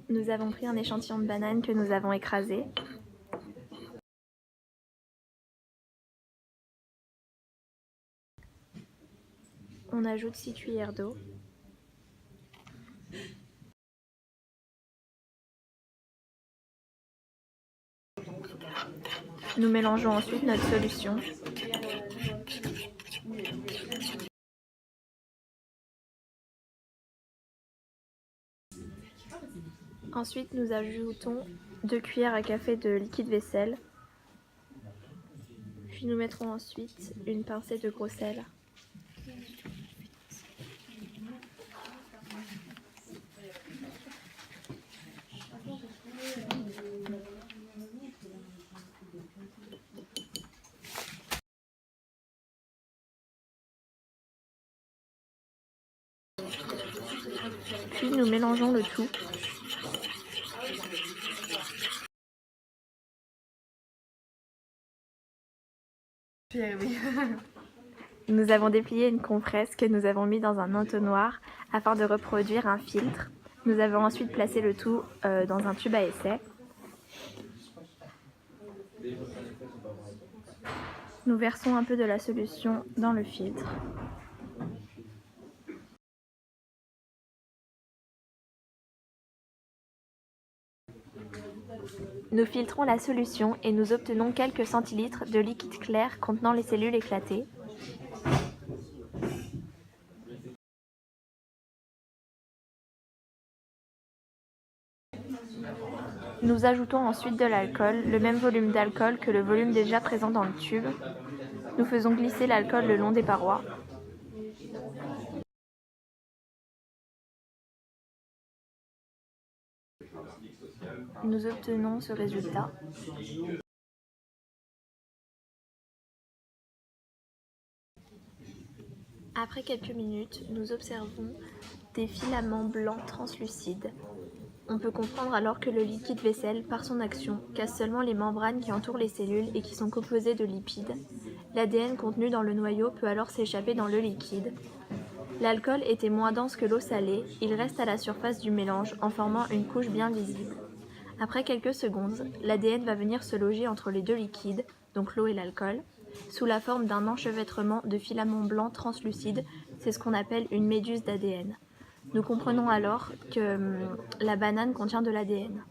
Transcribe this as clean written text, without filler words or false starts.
Nous avons pris un échantillon de banane que nous avons écrasé. On ajoute 6 cuillères d'eau. Nous mélangeons ensuite notre solution. Ensuite, nous ajoutons 2 cuillères à café de liquide vaisselle. Puis nous mettrons ensuite une pincée de gros sel. Puis nous mélangeons le tout. Nous avons déplié une compresse que nous avons mis dans un entonnoir afin de reproduire un filtre. Nous avons ensuite placé le tout dans un tube à essai. Nous versons un peu de la solution dans le filtre. Nous filtrons la solution et nous obtenons quelques centilitres de liquide clair contenant les cellules éclatées. Nous ajoutons ensuite de l'alcool, le même volume d'alcool que le volume déjà présent dans le tube. Nous faisons glisser l'alcool le long des parois. Nous obtenons ce résultat. Après quelques minutes, nous observons des filaments blancs translucides. On peut comprendre alors que le liquide vaisselle, par son action, casse seulement les membranes qui entourent les cellules et qui sont composées de lipides. L'ADN contenu dans le noyau peut alors s'échapper dans le liquide. L'alcool était moins dense que l'eau salée, il reste à la surface du mélange en formant une couche bien visible. Après quelques secondes, l'ADN va venir se loger entre les deux liquides, donc l'eau et l'alcool, sous la forme d'un enchevêtrement de filaments blancs translucides, c'est ce qu'on appelle une méduse d'ADN. Nous comprenons alors que la banane contient de l'ADN.